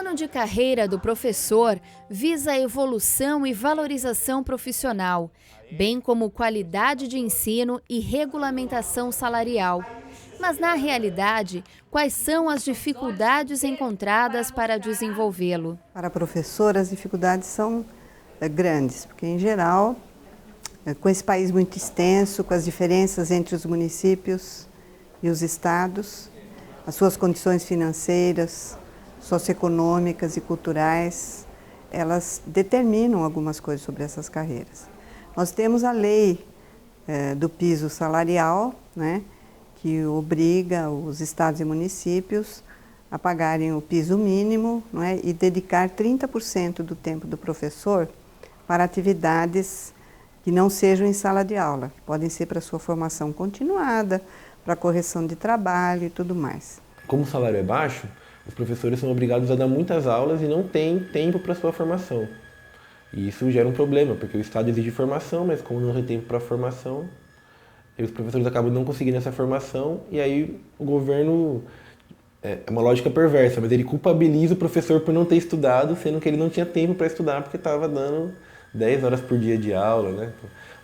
plano de carreira do professor visa a evolução e valorização profissional, bem como qualidade de ensino e regulamentação salarial. Mas, na realidade, quais são as dificuldades encontradas para desenvolvê-lo? Para a professora, as dificuldades são grandes, porque, em geral, com esse país muito extenso, com as diferenças entre os municípios e os estados, as suas condições financeiras, socioeconômicas e culturais, elas determinam algumas coisas sobre essas carreiras. Nós temos a lei do piso salarial, né, que obriga os estados e municípios a pagarem o piso mínimo, não é, e dedicar 30% do tempo do professor para atividades que não sejam em sala de aula, que podem ser para sua formação continuada, para correção de trabalho e tudo mais. Como o salário é baixo, os professores são obrigados a dar muitas aulas e não têm tempo para sua formação. E isso gera um problema, porque o Estado exige formação, mas como não tem tempo para a formação, os professores acabam não conseguindo essa formação e aí o governo, é uma lógica perversa, mas ele culpabiliza o professor por não ter estudado, sendo que ele não tinha tempo para estudar porque estava dando 10 horas por dia de aula, né?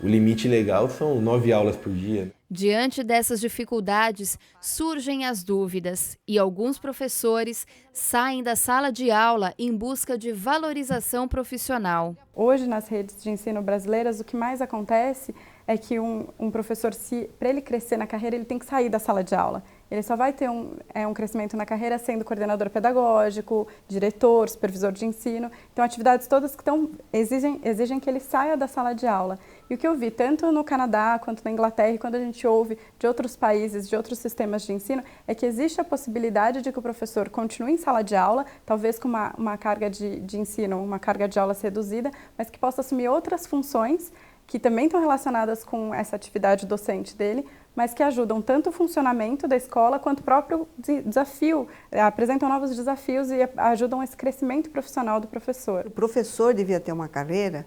O limite legal são 9 aulas por dia. Diante dessas dificuldades, surgem as dúvidas e alguns professores saem da sala de aula em busca de valorização profissional. Hoje, nas redes de ensino brasileiras, o que mais acontece é que um professor, para ele crescer na carreira, ele tem que sair da sala de aula. Ele só vai ter um crescimento na carreira sendo coordenador pedagógico, diretor, supervisor de ensino. Então, atividades todas que exigem que ele saia da sala de aula. E o que eu vi, tanto no Canadá, quanto na Inglaterra, e quando a gente ouve de outros países, de outros sistemas de ensino, é que existe a possibilidade de que o professor continue em sala de aula, talvez com uma carga de ensino, uma carga de aulas reduzida, mas que possa assumir outras funções que também estão relacionadas com essa atividade docente dele, mas que ajudam tanto o funcionamento da escola quanto o próprio desafio, apresentam novos desafios e ajudam esse crescimento profissional do professor. O professor devia ter uma carreira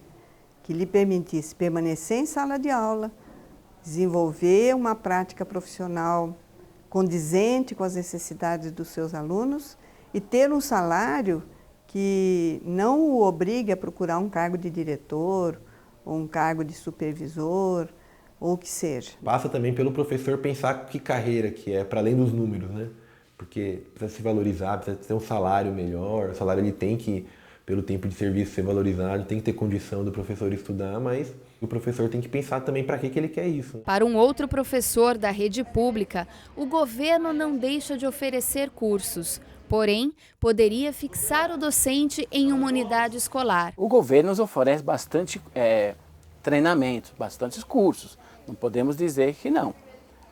que lhe permitisse permanecer em sala de aula, desenvolver uma prática profissional condizente com as necessidades dos seus alunos e ter um salário que não o obrigue a procurar um cargo de diretor, ou um cargo de supervisor, ou o que seja. Passa também pelo professor pensar que carreira que é, para além dos números, né? Porque precisa se valorizar, precisa ter um salário melhor, o salário ele tem que, pelo tempo de serviço, ser valorizado, tem que ter condição do professor estudar, mas o professor tem que pensar também para que ele quer isso. Para um outro professor da rede pública, o governo não deixa de oferecer cursos. Porém, poderia fixar o docente em uma unidade escolar. O governo nos oferece bastante treinamento, bastantes cursos. Não podemos dizer que não.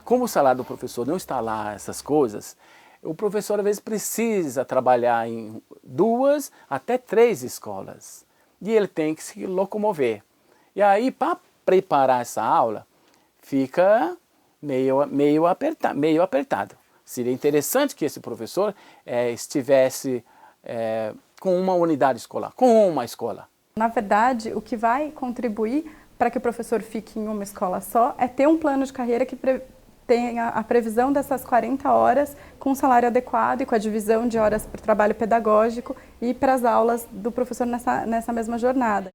Como o salário do professor não está lá, essas coisas, o professor às vezes precisa trabalhar em 2 até 3 escolas. E ele tem que se locomover. E aí, para preparar essa aula, fica meio apertado. Seria interessante que esse professor estivesse com uma unidade escolar, com uma escola. Na verdade, o que vai contribuir para que o professor fique em uma escola só é ter um plano de carreira que tenha a previsão dessas 40 horas com um salário adequado e com a divisão de horas para o trabalho pedagógico e para as aulas do professor nessa mesma jornada.